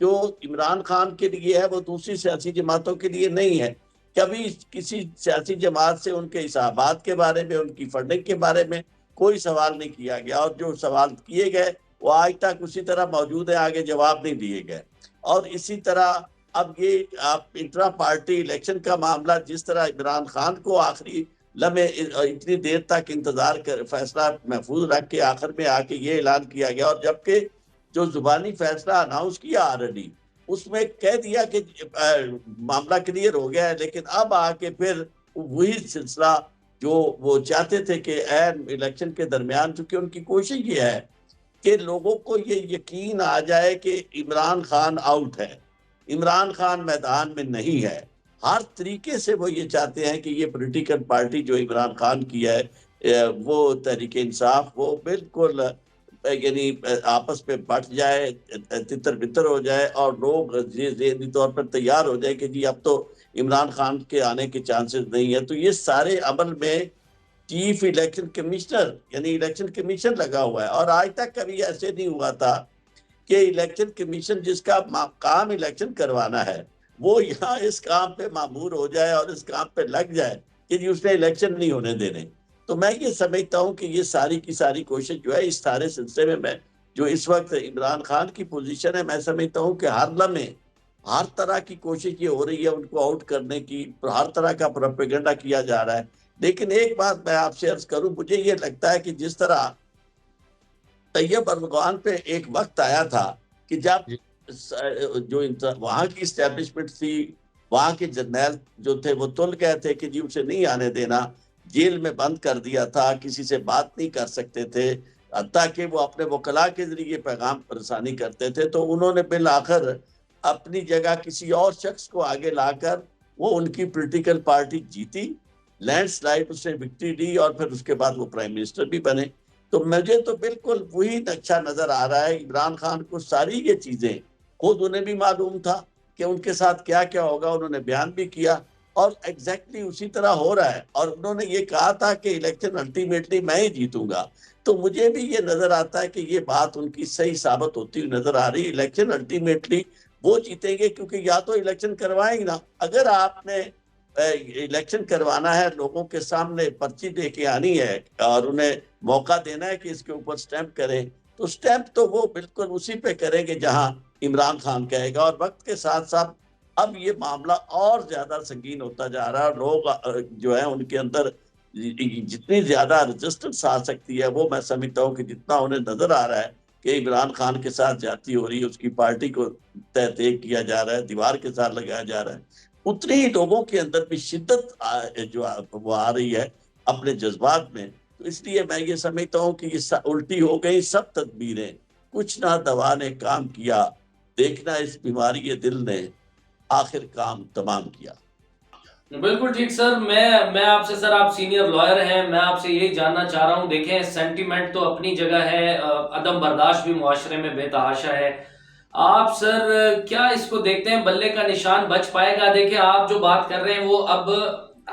جو عمران خان کے لیے ہے وہ دوسری سیاسی جماعتوں کے لیے نہیں ہے. کبھی کسی سیاسی جماعت سے ان کے حسابات کے بارے میں، ان کی فنڈنگ کے بارے میں کوئی سوال نہیں کیا گیا، اور جو سوال کیے گئے وہ آج تک اسی طرح موجود ہیں، آگے جواب نہیں دیے گئے. اور اسی طرح اب یہ آپ انٹرا پارٹی الیکشن کا معاملہ، جس طرح عمران خان کو آخری لمحے اتنی دیر تک انتظار کر فیصلہ محفوظ رکھ کے آخر میں آ کے یہ اعلان کیا گیا، اور جبکہ جو زبانی فیصلہ اناؤنس کیا آلریڈی اس میں کہہ دیا کہ معاملہ کلیئر ہو گیا ہے، لیکن اب آ کے پھر وہی سلسلہ جو وہ چاہتے تھے کہ این الیکشن کے درمیان، چونکہ ان کی کوشش یہ ہے کہ لوگوں کو یہ یقین آ جائے کہ عمران خان آؤٹ ہے، عمران خان میدان میں نہیں ہے. ہر طریقے سے وہ یہ چاہتے ہیں کہ یہ پولیٹیکل پارٹی جو عمران خان کی ہے وہ تحریک انصاف، وہ بالکل یعنی آپس میں بٹ جائے، تتر بتر ہو جائے، اور لوگ ذہنی طور پر تیار ہو جائے کہ جی اب تو عمران خان کے آنے کے چانسز نہیں ہے. تو یہ سارے عمل میں چیف الیکشن کمشنر یعنی الیکشن کمیشن لگا ہوا ہے، اور آج تک کبھی ایسے نہیں ہوا تھا کہ الیکشن کمیشن جس کا کام الیکشن کروانا ہے وہ یہاں اس کام پہ مامور ہو جائے اور اس کام پہ لگ جائے کہ جی اس نے الیکشن نہیں ہونے دینے. تو میں یہ سمجھتا ہوں کہ یہ ساری کی ساری کوشش جو ہے اس سارے سلسلے میں جو اس وقت عمران خان کی پوزیشن ہے، میں سمجھتا ہوں کہ ہر لمحے ہر طرح کی کوشش یہ ہو رہی ہے ان کو آؤٹ کرنے کی، ہر طرح کا پروپیگنڈا کیا جا رہا ہے. لیکن ایک بات میں آپ سے عرض کروں، مجھے یہ لگتا ہے کہ جس طرح طیب اردوغان پہ ایک وقت آیا تھا کہ جب جو وہاں کی اسٹیبلشمنٹ تھی، وہاں کے جرنیل جو تھے وہ تل گئے تھے کہ جی اسے نہیں آنے دینا، جیل میں بند کر دیا تھا، کسی سے بات نہیں کر سکتے تھے، حتیٰ کہ وہ اپنے وکلاء کے ذریعے پیغام رسانی کرتے تھے. تو انہوں نے بالآخر اپنی جگہ کسی اور شخص کو آگے لا کر وہ ان کی پولیٹیکل پارٹی جیتی، لینڈ سلائڈ اس نے وکٹری لی، اور پھر اس کے بعد وہ پرائم منسٹر بھی بنے. تو مجھے تو بالکل وہی نقشہ نظر آ رہا ہے. عمران خان کو ساری یہ چیزیں خود انہیں بھی معلوم تھا کہ ان کے ساتھ کیا کیا ہوگا، انہوں نے بیان بھی کیا، اور ایگزیکٹلی اسی طرح ہو رہا ہے. اور انہوں نے یہ کہا تھا کہ الیکشن الٹیمیٹلی میں ہی جیتوں گا. تو مجھے بھی یہ نظر آتا ہے کہ یہ بات ان کی صحیح ثابت ہوتی ہوئی نظر آ رہی. الیکشن الٹیمیٹلی وہ جیتیں گے، کیونکہ یا تو الیکشن کروائیں گے نا. اگر آپ نے الیکشن کروانا ہے، لوگوں کے سامنے پرچی دے کے آنی ہے اور انہیں موقع دینا ہے کہ اس کے اوپر سٹیمپ کریں، تو سٹیمپ تو وہ بالکل اسی پہ کریں گے جہاں عمران خان کہے گا. اور وقت کے ساتھ ساتھ اب یہ معاملہ اور زیادہ سنگین ہوتا جا رہا ہے. لوگ جو ہیں ان کے اندر جتنی زیادہ رجسٹنس آ سکتی ہے، وہ میں سمجھتا ہوں کہ جتنا انہیں نظر آ رہا ہے کہ عمران خان کے ساتھ زیادتی ہو رہی ہے، اس کی پارٹی کو تحقیق کیا جا رہا ہے، دیوار کے ساتھ لگایا جا رہا ہے، اتنی ہی لوگوں کے اندر بھی شدت جو وہ آ رہی ہے اپنے جذبات میں. تو اس لیے میں یہ سمجھتا ہوں کہ یہ الٹی ہو گئی سب تدبیریں، کچھ نہ دوا نے کام کیا، دیکھنا اس بیماری دل نے آخر کام تمام کیا. بالکل ٹھیک سر. میں آپ سے سر، آپ سینئر لائر ہیں، میں آپ سے یہی جاننا چاہ رہا ہوں. دیکھیں سینٹیمنٹ تو اپنی جگہ ہے، عدم برداشت بھی معاشرے میں بے تحاشا ہے. آپ سر کیا اس کو دیکھتے ہیں بلے کا نشان بچ پائے گا؟ دیکھیں آپ جو بات کر رہے ہیں وہ اب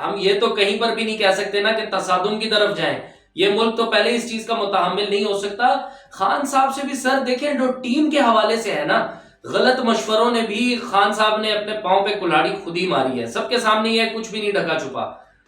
ہم یہ تو کہیں پر بھی نہیں کہہ سکتے نا کہ تصادم کی طرف جائیں. یہ ملک تو پہلے اس چیز کا متحمل نہیں ہو سکتا. خان صاحب سے بھی سر دیکھیں جو ٹیم کے حوالے سے ہے نا، غلط مشوروں نے بھی خان صاحب نے اپنے پاؤں پہ کلہاڑی خود ہی ماری ہے. سب کے سامنے یہ کچھ بھی نہیں ڈھکا چھپا.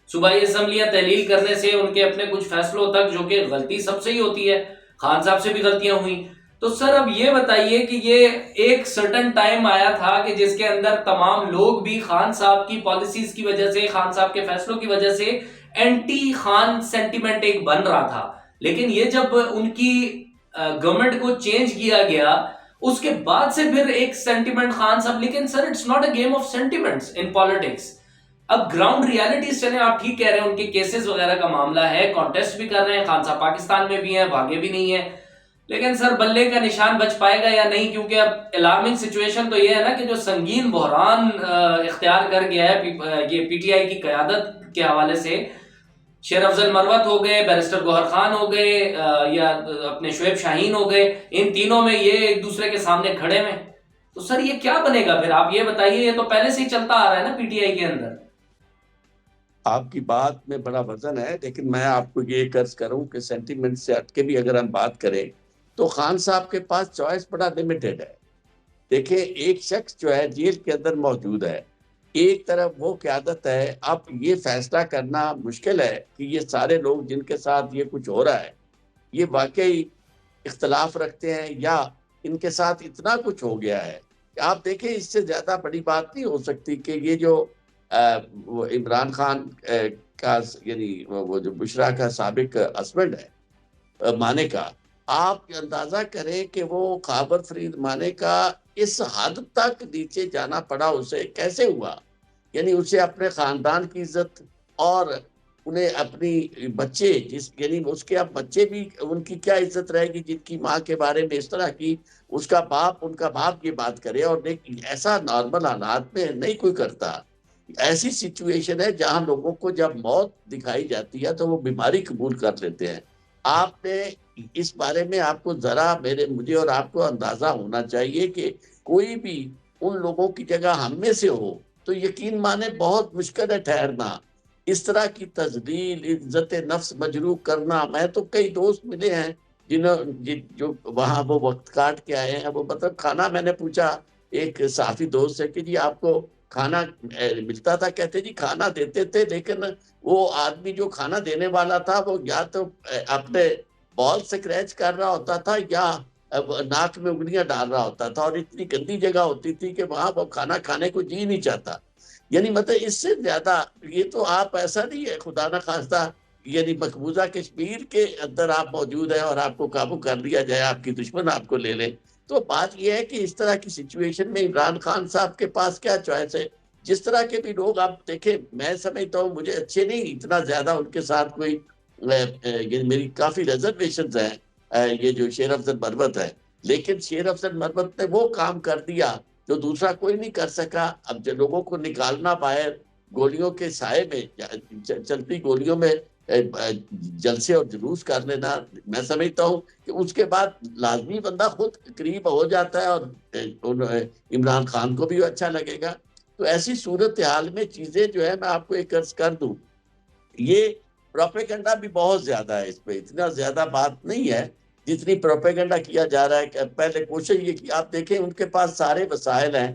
صوبائی اسمبلیاں تحلیل کرنے سے ان کے اپنے کچھ فیصلوں تک، جو کہ غلطی سب سے ہی ہوتی ہے، خان صاحب سے بھی غلطیاں ہوئیں. تو سر اب یہ بتائیے کہ یہ ایک سرٹن ٹائم آیا تھا کہ جس کے اندر تمام لوگ بھی خان صاحب کی پالیسیز کی وجہ سے، خان صاحب کے فیصلوں کی وجہ سے اینٹی خان سینٹیمنٹ ایک بن رہا تھا. لیکن یہ جب ان کی گورنمنٹ کو چینج کیا گیا، اس کے بعد سے پھر ایک سینٹیمنٹ خان صاحب. لیکن sir it's not a game of sentiments in politics. اب گراؤنڈ ریالٹیز چلیں، آپ ٹھیک کہہ رہے ہیں ان کے کیسز وغیرہ کا معاملہ ہے، کانٹیسٹ بھی کر رہے ہیں، خان صاحب پاکستان میں بھی ہیں، بھاگے بھی نہیں ہیں. لیکن سر بلے کا نشان بچ پائے گا یا نہیں؟ کیونکہ اب الارمنگ سچویشن تو یہ ہے نا کہ جو سنگین بحران اختیار کر گیا ہے یہ پی ٹی آئی کی قیادت کے حوالے سے. شیر افضل مروت ہو گئے، بیرسٹر گوہر خان ہو گئے، یا اپنے شعیب شاہین ہو گئے، ان تینوں میں یہ ایک دوسرے کے سامنے کھڑے میں. تو سر یہ کیا بنے گا پھر؟ آپ یہ بتائیے. یہ تو پہلے سے ہی چلتا آ رہا ہے نا پی ٹی آئی کے اندر. آپ کی بات میں بڑا وزن ہے، لیکن میں آپ کو یہ عرض کروں کہ سینٹیمنٹ سے ہٹ کے بھی اگر ہم بات کریں تو خان صاحب کے پاس چوائس بڑا لمیٹڈ ہے. دیکھیں ایک شخص جو ہے جیل کے اندر موجود ہے، ایک طرف وہ قیادت ہے، اب یہ فیصلہ کرنا مشکل ہے کہ یہ سارے لوگ جن کے ساتھ یہ کچھ ہو رہا ہے یہ واقعی اختلاف رکھتے ہیں یا ان کے ساتھ اتنا کچھ ہو گیا ہے. آپ دیکھیں اس سے زیادہ بڑی بات نہیں ہو سکتی کہ یہ جو وہ عمران خان کا یعنی وہ جو بشرا کا سابق ہسبینڈ ہے مانے کا، آپ اندازہ کریں کہ وہ خابر فرید مانے کا اس حد تک نیچے جانا پڑا، اسے کیسے ہوا؟ یعنی اسے اپنے خاندان کی عزت اور انہیں اپنی بچے یعنی اس کے اب بچے بھی ان کی کیا عزت رہے گی جن کی ماں کے بارے میں اس طرح کی ان کا باپ یہ بات کرے. اور ایسا نارمل حالات میں نہیں کوئی کرتا. ایسی سچویشن ہے جہاں لوگوں کو جب موت دکھائی جاتی ہے تو وہ بیماری قبول کر لیتے ہیں. آپ نے اس بارے میں آپ کو ذرا مجھے اور آپ کو اندازہ ہونا چاہیے کہ کوئی بھی ان لوگوں کی جگہ ہم میں سے ہو تو یقین مانے بہت مشکل ہے ٹھہرنا. اس طرح کی تذلیل، عزت نفس مجروح کرنا، میں تو کئی دوست ملے ہیں جو وہاں وہ وقت کاٹ کے آئے ہیں. وہ مطلب کھانا میں نے پوچھا ایک صحافی دوست سے کہ جی آپ کو کھانا ملتا تھا؟ کہتے جی کھانا دیتے تھے لیکن وہ آدمی جو کھانا دینے والا تھا وہ یا تو اپنے بال سکریچ کر رہا ہوتا تھا یا ناک میں انگلیاں ڈال رہا ہوتا تھا، اور اتنی گندی جگہ ہوتی تھی کہ وہاں وہ کھانا کھانے کو جی نہیں چاہتا. یعنی مطلب اس سے زیادہ یہ تو آپ ایسا نہیں ہے خدا نہ خواستہ یعنی مقبوضہ کشمیر کے اندر آپ موجود ہیں اور آپ کو قابو کر لیا جائے، آپ کی دشمن آپ کو لے لے. تو بات یہ ہے کہ اس طرح کی سچویشن میں عمران خان صاحب کے پاس کیا چوائس ہے؟ جس طرح کے بھی لوگ آپ دیکھیں، میں سمجھتا ہوں مجھے اچھے نہیں اتنا زیادہ ان کے ساتھ کوئی میری کافی ریزرویشنز ہیں یہ جو شیر افضل مربت ہے، لیکن شیر افضل مربت نے وہ کام کر دیا جو دوسرا کوئی نہیں کر سکا. اب جو لوگوں کو نکالنا باہر گولیوں کے سائے میں، چلتی گولیوں میں جلسے اور جلوس کر لینا، میں سمجھتا ہوں کہ اس کے بعد لازمی بندہ خود قریب ہو جاتا ہے اور عمران خان کو بھی اچھا لگے گا. تو ایسی صورتحال میں چیزیں جو ہے میں آپ کو ایک عرض کر دوں، یہ پروپیگنڈا بھی بہت زیادہ ہے، اس پہ اتنا زیادہ بات نہیں ہے جتنی پروپیگنڈا کیا جا رہا ہے. کہ پہلے کوشش یہ کہ آپ دیکھیں ان کے پاس سارے وسائل ہیں،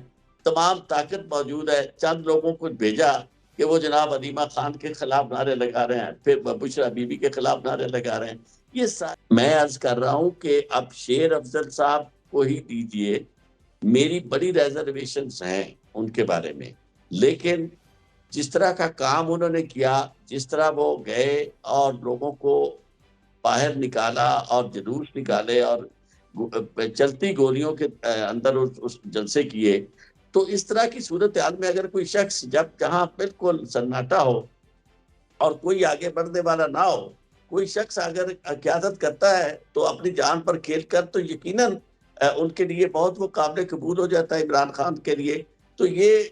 تمام طاقت موجود ہے، چند لوگوں کو بھیجا کہ وہ جناب علیمہ خان کے خلاف نعرے لگا رہے ہیں، پھر بشرا بی بی کے خلاف نعرے لگا رہے ہیں. یہ میں عرض کر رہا ہوں کہ اب شیر افضل صاحب کو ہی دیجئے، میری بڑی ریزرویشنز ہیں ان کے بارے میں، لیکن جس طرح کا کام انہوں نے کیا، جس طرح وہ گئے اور لوگوں کو باہر نکالا اور جلوس نکالے اور چلتی گولیوں کے اندر اس جلسے کیے، تو اس طرح کی صورتحال میں اگر کوئی شخص جہاں بالکل سناٹا ہو اور کوئی آگے بڑھنے والا نہ ہو، کوئی شخص اگر قیادت کرتا ہے تو اپنی جان پر کھیل کر تو یقیناً ان کے لیے بہت وہ قابل قبول ہو جاتا ہے عمران خان کے لیے. تو یہ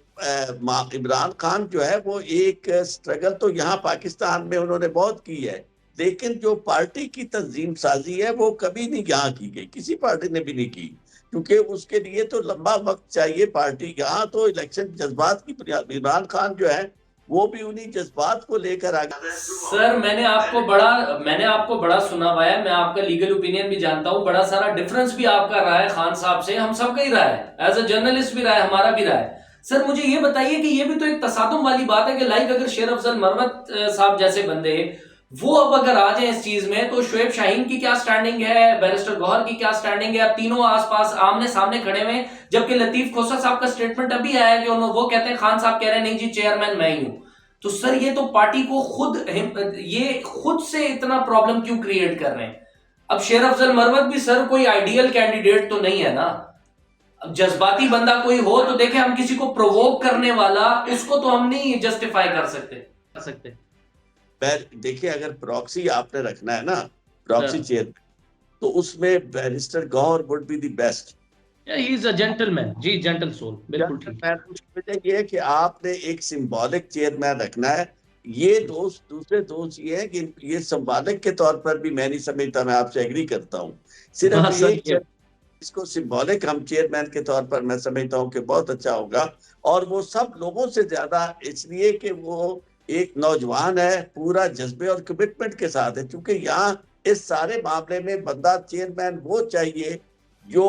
عمران خان جو ہے وہ ایک سٹرگل تو یہاں پاکستان میں انہوں نے بہت کی ہے، لیکن جو پارٹی کی تنظیم سازی ہے وہ کبھی نہیں یہاں کی گئی، کسی پارٹی نے بھی نہیں کی، کیونکہ اس کے لیے تو لمبا وقت چاہیے. پارٹی یہاں تو الیکشن جذبات کی بنیاد، عمران خان جو ہے وہ بھی انہی جذبات کو لے کر آگے. سر میں نے آپ کو بڑا سنا ہوا ہے، میں آپ کا لیگل اوپینین بھی جانتا ہوں، بڑا سارا ڈیفرنس بھی آپ کا رہا ہے خان صاحب سے، ہم سب کا ہی رہا ہے، ایز اے جرنلسٹ بھی رہا ہے، ہمارا بھی رہا ہے. سر مجھے یہ بتائیے کہ یہ بھی تو ایک تصادم والی بات ہے کہ لائک اگر شیر افضل مروت صاحب جیسے بندے وہ اب اگر آ جائیں اس چیز میں، تو شعیب شاہین کی کیا سٹینڈنگ ہے، بیرسٹر گوہر کی کیا سٹینڈنگ ہے؟ اب تینوں آس پاس آمنے سامنے کھڑے ہوئے، جبکہ لطیف کھوسہ صاحب کا سٹیٹمنٹ ابھی آیا ہے کہ وہ کہتے ہیں خان صاحب کہہ رہے ہیں نہیں جی چیئرمین میں ہی ہوں. تو سر یہ تو پارٹی کو خود سے اتنا پرابلم کیوں کریٹ کر رہے ہیں؟ اب شیر افضل مروت بھی سر کوئی آئیڈیل کینڈیڈیٹ تو نہیں ہے نا، اب جذباتی بندہ کوئی ہو تو دیکھیں، ہم کسی کو پرووک کرنے والا اس کو تو ہم نہیں جسٹیفائی کر سکتے. دیکھیں اگر پراکسی آپ نے رکھنا ہے نا، پراکسی چیئر، تو اس میں barrister Gohar would be the best. He is a gentleman, جی جینٹل سول، بالکل ٹھیک. اس کی وجہ یہ ہے کہ آپ نے ایک سمبولک چیئرمین رکھنا ہے. یہ دوسرے دوست یہ ہے کہ یہ سمبولک کے طور پر بھی میں نہیں سمجھتا، میں آپ سے ایگری کرتا ہوں. صرف ایک اس کو سمبولک ہم چیئرمین کے طور پر میں سمجھتا ہوں کہ بہت اچھا ہوگا، اور وہ سب لوگوں سے زیادہ اس لیے کہ وہ ایک نوجوان ہے، پورا جذبے اور کمٹمنٹ کے ساتھ ہے. چونکہ یہاں اس سارے معاملے میں بندہ چیئرمین وہ چاہیے جو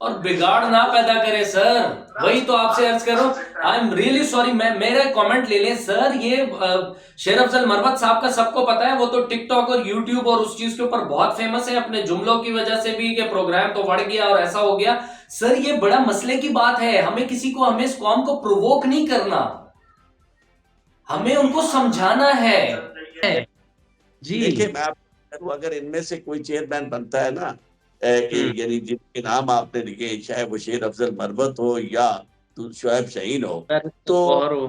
اور بگاڑ نہ پیدا کرے سر. وہی تو آپ سے عرض کروں. I am really sorry. میرا کامنٹ لے لیں سر. یہ شیر افضل مروت صاحب کا سب کو پتا ہے, وہ تو ٹک ٹاک اور یوٹیوب اور اس چیز کے اوپر بہت فیمس ہے اپنے جملوں کی وجہ سے بھی, کہ پروگرام تو بڑھ گیا اور ایسا ہو گیا. سر یہ بڑا مسئلے کی بات ہے. ہمیں کسی کو, ہمیں اس قوم کو پرووک نہیں کرنا, ہمیں ان کو سمجھانا ہے. جی دیکھیں, میں اگر ان میں سے کوئی چیئرمین بنتا ہے نا, یعنی جن کے نام آپ نے لکھے, چاہے وہ شیر افضل مروت ہو یا شعیب شاہین ہو, تو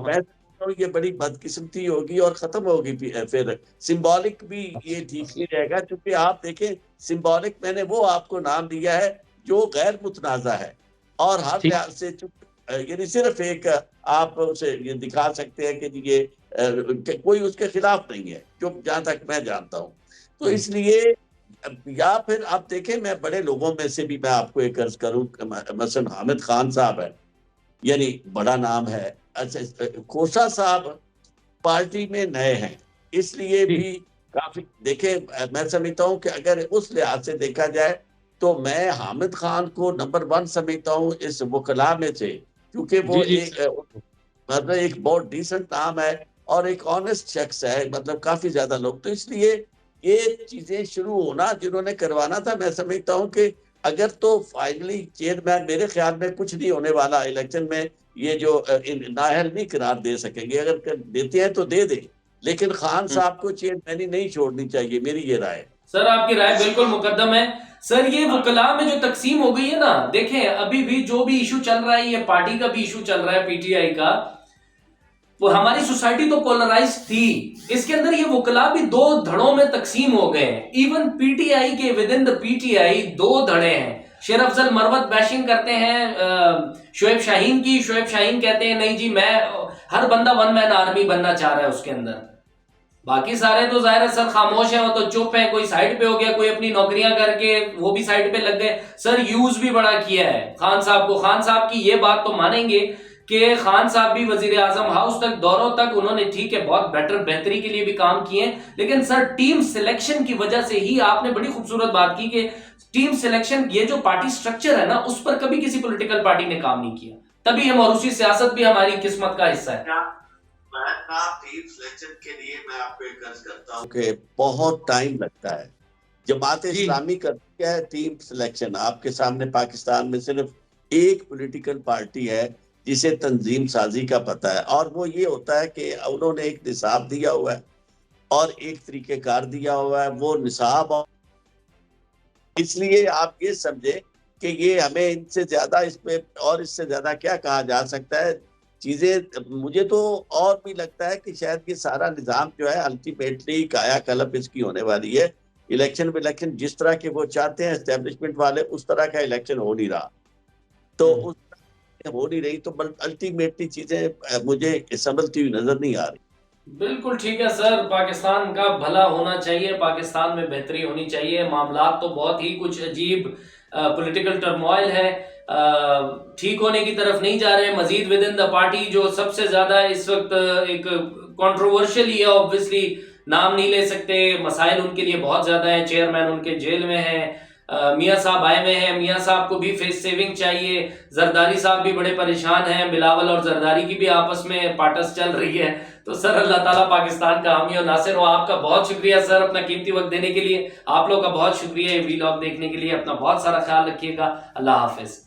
میں سمجھتا ہوں یہ بڑی بدقسمتی ہوگی اور ختم ہوگی. پھر سمبولک بھی یہ ٹھیک نہیں رہے گا, کیونکہ آپ دیکھیں سمبولک میں نے وہ آپ کو نام دیا ہے جو غیر متنازع ہے اور ہر لحاظ سے, یعنی صرف ایک آپ اسے یہ دکھا سکتے ہیں کہ یہ کوئی اس کے خلاف نہیں ہے, جو جہاں تک میں جانتا ہوں. تو اس لیے, یا پھر آپ دیکھیں, میں بڑے لوگوں میں سے بھی میں آپ کو ایک عرض کروں, مثلا حامد خان صاحب ہے, یعنی بڑا نام ہے. اچھا, کھوسا صاحب پارٹی میں نئے ہیں, اس لیے بھی کافی دیکھیں, میں سمجھتا ہوں کہ اگر اس لحاظ سے دیکھا جائے تو میں حامد خان کو نمبر 1 سمجھتا ہوں اس وکلا میں سے, کیونکہ وہ مطلب ایک بہت ڈیسنٹ نام ہے اور ایک آنیسٹ شخص ہے, مطلب کافی زیادہ لوگ. تو اس لیے یہ چیزیں شروع ہونا جنہوں نے کروانا تھا, میں سمجھتا ہوں کہ اگر تو فائنلی چیئرمین, میرے خیال میں کچھ نہیں ہونے والا الیکشن میں, یہ جو نااہل نہیں قرار دے سکیں گے, اگر دیتے ہیں تو دے دیں, لیکن خان صاحب کو چیئرمینی نہیں چھوڑنی چاہیے, میری یہ رائے. سر آپ کی رائے بالکل مقدم ہے. سر یہ وکلاء میں جو تقسیم ہو گئی ہے نا, دیکھیں ابھی بھی جو بھی ایشو چل رہا ہے, یہ پارٹی کا بھی ایشو چل رہا ہے, پی ٹی آئی کا, وہ ہماری سوسائٹی تو پولرائز تھی, اس کے اندر یہ وکلاء بھی 2 دھڑوں میں تقسیم ہو گئے ہیں. ایون پی ٹی آئی کے with in the P T I 2 دھڑے ہیں. شیر افضل مروت بیشنگ کرتے ہیں شعیب شاہین کی, شعیب شاہین کہتے ہیں نہیں جی میں, ہر بندہ 1 مین آرمی بننا چاہ رہا ہے اس کے اندر. باقی سارے تو ظاہر ہے سر خاموش ہیں, وہ تو چپ ہیں, کوئی سائڈ پہ ہو گیا, کوئی اپنی نوکریاں کر کے وہ بھی سائڈ پہ لگ گئے. سر یوز بھی بڑا کیا ہے خان صاحب کو. خان صاحب کی یہ بات تو مانیں گے کہ خان صاحب بھی وزیر اعظم ہاؤس تک دوروں تک انہوں نے ٹھیک ہے بہت بہتری کے لیے بھی کام کیے ہیں, لیکن سر ٹیم سلیکشن کی وجہ سے ہی, آپ نے بڑی خوبصورت بات کی کہ ٹیم سلیکشن, یہ جو پارٹی سٹرکچر ہے نا, اس پر کبھی کسی پولیٹیکل پارٹی نے کام نہیں کیا. تبھی ہم, اور اسی سیاست بھی ہماری قسمت کا حصہ ہے. ٹیم سلیکشن کے لیے میں آپ کو ایک عرض کرتا ہوں کہ بہت ٹائم لگتا ہے. جماعت اسلامی کرتی ہے ٹیم سلیکشن. آپ کے سامنے پاکستان میں صرف ایک پولیٹیکل پارٹی ہے جسے تنظیم سازی کا پتہ ہے, اور وہ یہ ہوتا ہے کہ انہوں نے ایک نصاب دیا ہوا ہے اور ایک طریقہ کار دیا ہوا ہے. وہ نصاب, اس لیے آپ یہ سمجھیں کہ یہ ہمیں ان سے زیادہ اس پہ, اور اس سے زیادہ کیا کہا جا سکتا ہے. چیزیں مجھے تو اور بھی لگتا ہے کہ شاید یہ سارا نظام جو ہے الٹیمیٹلی کایا کلپ اس کی ہونے والی ہے. الیکشن جس طرح کے وہ چاہتے ہیں اسٹیبلشمنٹ والے, اس طرح کا الیکشن ہو نہیں رہا, تو اس طرح ہو نہیں رہی, تو الٹیمیٹلی چیزیں مجھے سنبھلتی ہوئی نظر نہیں آ رہی. بالکل ٹھیک ہے سر, پاکستان کا بھلا ہونا چاہیے, پاکستان میں بہتری ہونی چاہیے. معاملات تو بہت ہی کچھ عجیب پولیٹیکل ٹرموائل ہے, ٹھیک ہونے کی طرف نہیں جا رہے. مزید ود ان دا پارٹی جو سب سے زیادہ اس وقت ایک کنٹروورشل ہی ہے, obviously نام نہیں لے سکتے, مسائل ان کے لیے بہت زیادہ ہیں. چیئرمین ان کے جیل میں ہیں, میاں صاحب آئے ہوئے ہیں, میاں صاحب کو بھی فیس سیونگ چاہیے. زرداری صاحب بھی بڑے پریشان ہیں, بلاول اور زرداری کی بھی آپس میں پاٹس چل رہی ہے. تو سر اللہ تعالیٰ پاکستان کا حامی اور ناصر ہو. آپ کا بہت شکریہ سر اپنا قیمتی وقت دینے کے لیے. آپ لوگ کا بہت شکریہ یہ ویلاگ دیکھنے کے لیے. اپنا بہت سارا خیال رکھیے گا. اللہ حافظ.